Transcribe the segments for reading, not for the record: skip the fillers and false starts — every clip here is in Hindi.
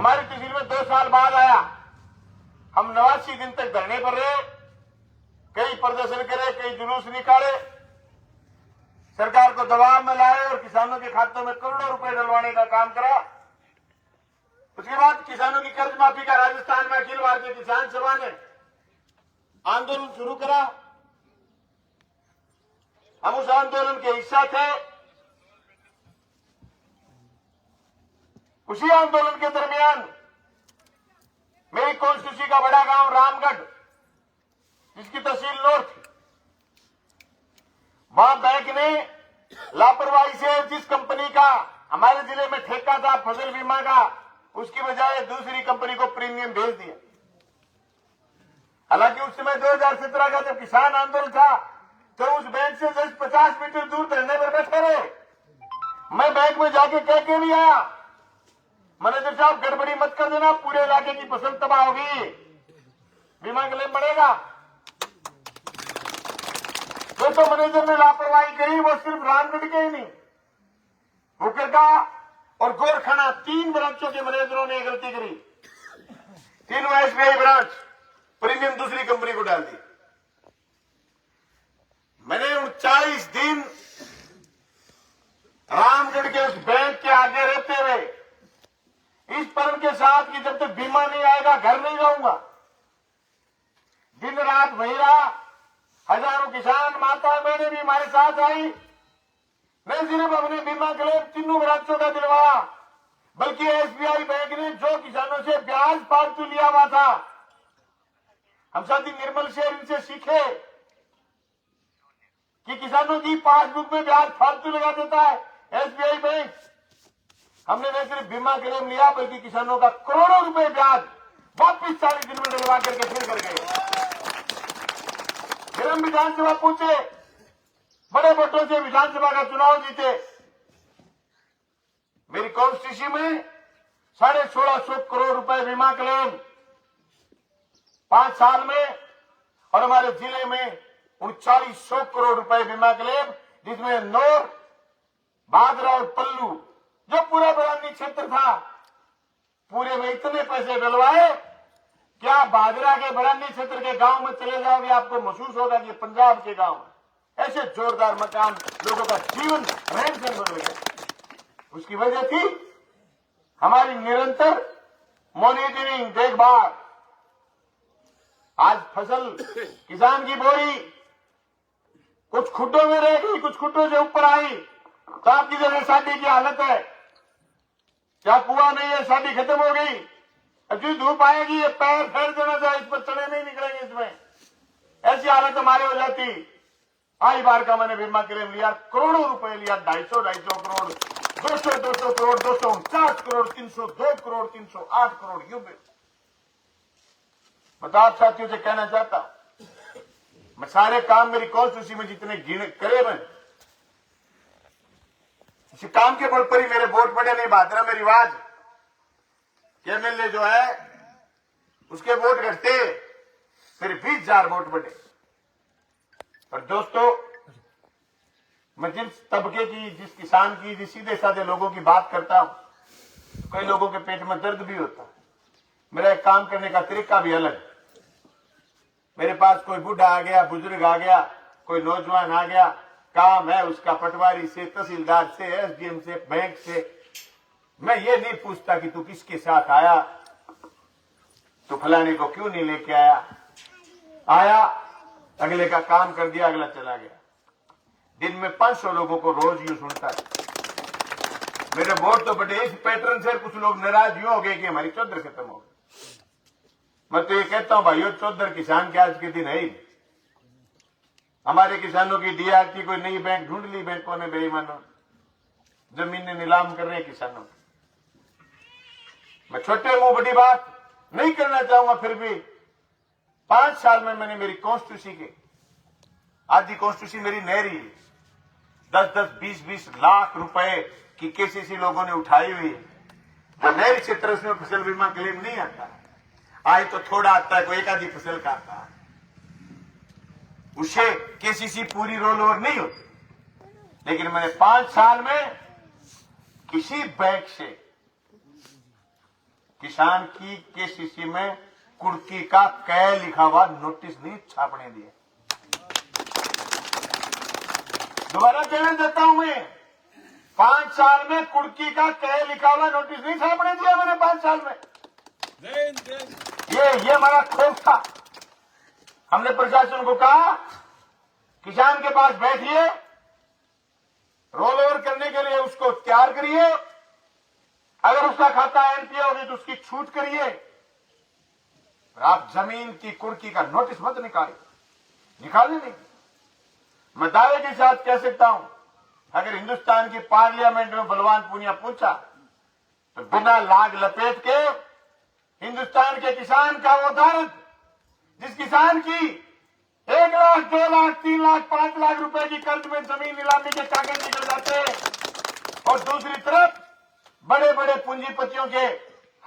हमारी तहसील में 2 साल बाद आया। हम 89 दिन तक धरने पर रहे, कई प्रदर्शन करे, कई जुलूस निकाले, सरकार को दबाव में लाए और किसानों के खातों में करोड़ों रुपए डलवाने का काम करा। उसके बाद किसानों की कर्ज माफी का राजस्थान में अखिल भारतीय किसान सभा ने आंदोलन शुरू करा। हम उस आंदोलन के हिस्सा थे। उसी आंदोलन के दरमियान मेरी कॉन्स्टिट्यूंसी का बड़ा गांव रामगढ़, जिसकी तहसील नॉर्थ, वहां बैंक ने लापरवाही से जिस कंपनी का हमारे जिले में ठेका था फसल बीमा का, उसकी बजाय दूसरी कंपनी को प्रीमियम भेज दिया। हालांकि उस समय 2017 का जब किसान आंदोलन था तो उस बैंक से जस्ट 50 मीटर दूर धरने पर बैठे रहे। मैं बैंक में जाके कह के भी आया, मैनेजर साहब गड़बड़ी मत कर देना, पूरे इलाके की फसल तबाह होगी, बीमा क्लेम बढ़ेगा। तो मैनेजर ने लापरवाही करी, वो सिर्फ रामगढ़ के ही नहीं, हुकरका और गोरखाना 3 ब्रांचों के मैनेजरों ने गलती करी। तीनों एसबीआई ब्रांच प्रीमियम दूसरी कंपनी को डाल दी। मैंने 39 दिन रामगढ़ के उस बैंक के आगे रहते हुए इस प्रण के साथ कि जब तक बीमा नहीं आएगा घर नहीं रहूंगा, दिन रात वही रहा। हजारों किसान माता बहने भी हमारे साथ आई। नहीं सिर्फ अपने बीमा क्लेम तीनों ब्रांचों का दिलवाया, बल्कि एसबीआई बैंक ने जो किसानों से ब्याज फालतू लिया हुआ था, हम साथी निर्मल शेर इनसे सीखे कि किसानों की पासबुक में ब्याज फालतू लगा देता है एसबीआई बैंक। हमने न सिर्फ बीमा क्लेम लिया, बल्कि किसानों का करोड़ों रुपए ब्याज वापिस 40 दिन में डलवा करके फिर कर गए। फिर हम विधानसभा पहुंचे, बड़े वोटों से विधानसभा का चुनाव जीते। मेरी कॉन्स्टिट्यूंसी में 1650 करोड़ रुपए बीमा क्लेम 5 साल में, और हमारे जिले में 3900 करोड़ रुपए बीमा क्लेम, जिसमें नौर, भादरा और पल्लू जो पूरा बरानी क्षेत्र था, पूरे में इतने पैसे डलवाए। क्या भादरा के बरानी क्षेत्र के गांव में चले जाओगे, आपको महसूस होगा कि पंजाब के गांव में ऐसे जोरदार मकान, लोगों का जीवन रहन सहन बदल गया। उसकी वजह थी हमारी निरंतर मॉनिटरिंग, देखभाल। आज फसल किसान की बोरी कुछ खुड्डों में रह गई, कुछ खुड्डों से ऊपर आई, तो आपकी जगह शादी की हालत है। क्या कुआं नहीं है, शादी खत्म हो गई, अभी धूप आएगी, ये पैर फेर देना चाहिए, इस पर चढ़े नहीं निकलेंगे इसमें, ऐसी हालत हमारी हो जाती। आई बार का मैंने बीमा क्लेम लिया, करोड़ों रुपए लिया, 250 करोड़, 200 करोड़, 249 करोड़, 302 करोड़, 308 करोड़, यूं मैं तो आप साथियों से कहना चाहता, मैं सारे काम मेरी कॉन्स्टिट्यूंसी में जितने गिने करे, मैं इसी काम के बल पर ही मेरे वोट पड़े नहीं। भादरा में रिवाज के एमएलए जो है उसके वोट घटते, फिर 20,000 वोट बढ़े। और दोस्तों, मैं जिस तबके की, जिस किसान की, जिस सीधे साधे लोगों की बात करता हूं, कई लोगों के पेट में दर्द भी होता है। मेरा एक काम करने का तरीका भी अलग है। मेरे पास कोई बूढ़ा आ गया, बुजुर्ग आ गया, कोई नौजवान आ गया, काम है उसका पटवारी से, तहसीलदार से, एसडीएम से, बैंक से, मैं ये नहीं पूछता कि तू किसके साथ आया, तो फलाने को क्यों नहीं लेके आया, अगले का काम कर दिया, अगला चला गया। दिन में 500 लोगों को रोज यूं सुनता है। मेरे वोट तो बटे इस पैटर्न से कुछ लोग नाराज यूं हो गए कि हमारी चौधर खत्म हो गई। मैं तो ये कहता हूं भाइयों, चौधर किसान के आज के दिन है ही। हमारे किसानों की डीआरटी कोई नई बैंक ढूंढ ली बैंकों ने, बेईमानों, जमीनें नीलाम कर रहे हैं किसानों। मैं छोटे मुंह बड़ी बात नहीं करना चाहूंगा, फिर भी 5 साल में मैंने मेरी कॉन्स्टिट्यूंसी के, आधी कॉन्स्टिट्यूंसी मेरी नहरी, 10-10, 20-20 लाख रुपए की केसीसी लोगों ने उठाई हुई है। जो नहरी क्षेत्र उसमें फसल बीमा क्लेम नहीं आता, आई तो थोड़ा आता है, कोई एक आधी फसल का आता है, उसे केसीसी पूरी रोल ओवर नहीं होती। लेकिन मैंने 5 साल में किसी बैंक से किसान की केसीसी में कुर्की का कै लिखा हुआ नोटिस नहीं छापने दिए। दोबारा कहना चाहता हूं मैं, 5 साल में कुर्की का कै लिखा हुआ नोटिस नहीं छापने दिया मैंने 5 साल में। ये हमारा खौफ था। हमने प्रशासन को कहा किसान के पास बैठिए, रोल ओवर करने के लिए उसको तैयार करिए, अगर उसका खाता एनपीए होगी तो उसकी छूट करिए, आप जमीन की कुर्की का नोटिस मत निकाले नहीं। मैं दावे के साथ कह सकता हूं, अगर हिंदुस्तान की पार्लियामेंट में बलवान पूनिया पूछा तो बिना लाग लपेट के हिंदुस्तान के किसान का वो दर्द, जिस किसान की 1 लाख, 2 लाख, 3 लाख, 5 लाख रुपए की कर्ज में जमीन नीलामी के कागज निकल जाते हैं और दूसरी तरफ बड़े बड़े पूंजीपतियों के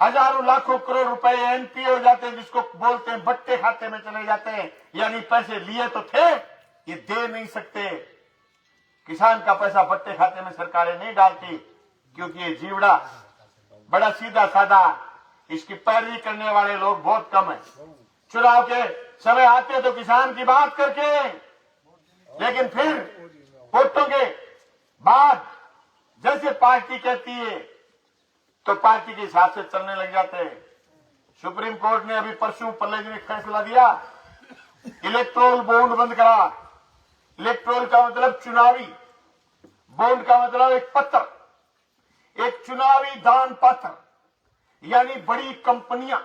हजारों लाखों करोड़ रुपए एनपीए हो जाते हैं, जिसको बोलते हैं बट्टे खाते में चले जाते हैं, यानी पैसे लिए तो थे, ये दे नहीं सकते। किसान का पैसा बट्टे खाते में सरकारें नहीं डालती, क्योंकि ये जीवड़ा बड़ा सीधा साधा, इसकी पैरवी करने वाले लोग बहुत कम है। चुनाव के समय आते तो किसान की बात करके, लेकिन फिर वोटों के बाद जैसे पार्टी कहती है तो पार्टी के हिसाब से चलने लग जाते हैं। सुप्रीम कोर्ट ने अभी परसों पल्ले जी ने फैसला दिया, इलेक्ट्रोल बॉन्ड बंद करा। इलेक्ट्रोल का मतलब चुनावी, बॉन्ड का मतलब एक पत्र, एक चुनावी दान पत्र, यानी बड़ी कंपनियां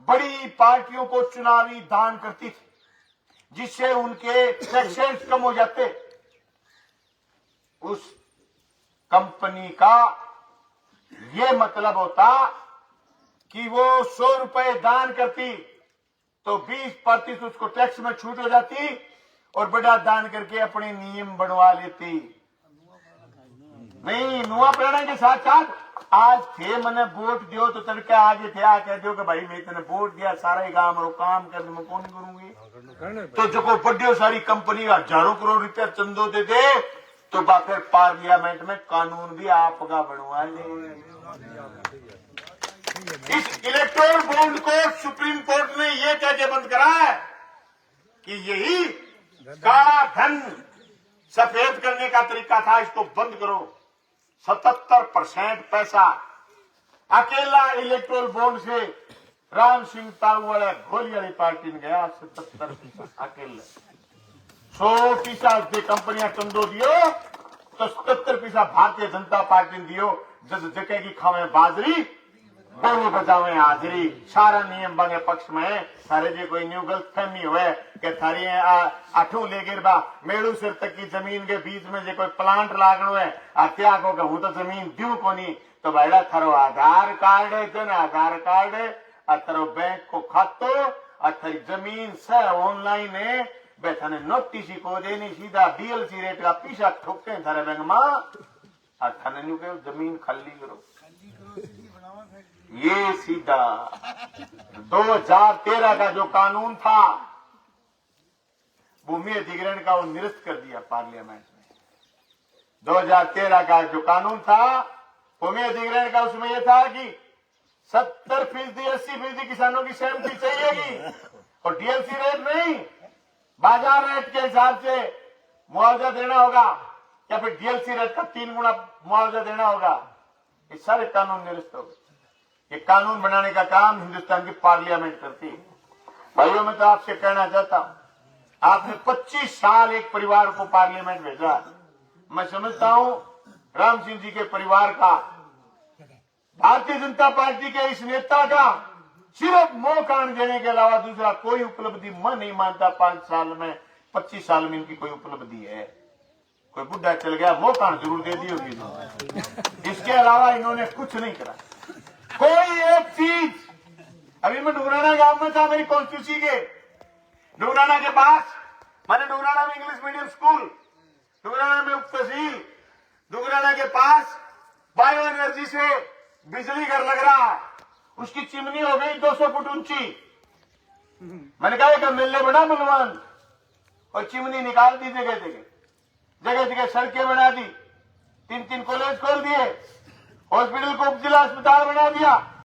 बड़ी पार्टियों को चुनावी दान करती थी, जिससे उनके टैक्सेस कम हो जाते। उस कंपनी का ये मतलब होता कि वो 100 रुपए दान करती तो 20% उसको टैक्स में छूट हो जाती और बड़ा दान करके अपने नियम बनवा लेती। नहीं, नुआ प्रेरणा के साथ साथ आज थे मैंने वोट दियो तो तड़के आगे थे आ कह दियो कि भाई मैं तेने वोट दिया, सारा ही काम और काम कर मैं कौन करूंगी। तो जो को बड़ी सारी कंपनी हजारों करोड़ रुपया चंदो दे दे तो फिर पार्लियामेंट में कानून भी आपका बनवा ले। इस इलेक्टोरल बॉन्ड को सुप्रीम कोर्ट ने यह कह के बंद करा है कि यही काला धन सफेद करने का तरीका था, इसको बंद करो। 77% पैसा अकेला इलेक्टोरल बॉन्ड से राम सिंह ताऊ वाले गोली वाली पार्टी ने गया। 77% अकेले। 100% कंपनियां चंदो दियो तो 77% भारतीय जनता पार्टी ने दियो। जब जगह की खावे बाजरी बोलो बजावे हाजरी, सारा नियम बने पक्ष में। सारे जी कोई न्यू गलत फहमी हुए कि थारी आठू ले गिर बा मेड़ू सिर तक की जमीन के बीच में जो कोई प्लांट लागनो है क्या को हूं तो जमीन दू को नहीं तो भाईड़ा थारो आधार कार्ड है ना, आधार कार्ड और थारो बैंक को खातो और थारी जमीन से ऑनलाइन है बैठाने नोटिस को देनी सीधा डीएलसी रेट का पीछा ठोके थारे बैंक में और थाने न्यू के जमीन खाली करो। ये सीधा 2013 का जो कानून था भूमि अधिग्रहण का वो निरस्त कर दिया पार्लियामेंट में। 2013 का जो कानून था भूमि अधिग्रहण का, उसमें यह था कि 70% 80% किसानों की सहमति चाहिएगी और डीएलसी रेट नहीं, बाजार रेट के हिसाब से मुआवजा देना होगा या फिर डीएलसी रेट का 3 गुना मुआवजा देना होगा। ये सारे कानून निरस्त हो गए। ये कानून बनाने का काम हिंदुस्तान की पार्लियामेंट करती है। भाइयों, मैं तो आपसे कहना चाहता हूं, आपने 25 साल एक परिवार को पार्लियामेंट भेजा। मैं समझता हूं राम सिंह जी के परिवार का, भारतीय जनता पार्टी के इस नेता का सिर्फ मोह कान देने के अलावा दूसरा कोई उपलब्धि मैं नहीं मानता। 5 साल में 25 साल में इनकी कोई उपलब्धि है। कोई बुढ़ा चल गया मोह कान जरूर दे दी होगी, इसके अलावा इन्होंने कुछ नहीं करा। कोई एक चीज, अभी मैं डुगराना गांव में था, मेरी कॉन्स्टिट्यूंसी के डुगराना के पास, मैंने डुगराना में इंग्लिश मीडियम स्कूल, डुगराना में उप तहसील, डुगराना के पास बायो एनर्जी से बिजली घर लग रहा है, उसकी चिमनी हो गई 200 फुट ऊंची। मैंने कहा कि मिलने बना बलवान और चिमनी निकाल दी जगह जगह, जगह जगह सड़कें बना दी, 3 कॉलेज खोल दिए, हॉस्पिटल को उप जिला अस्पताल बना दिया।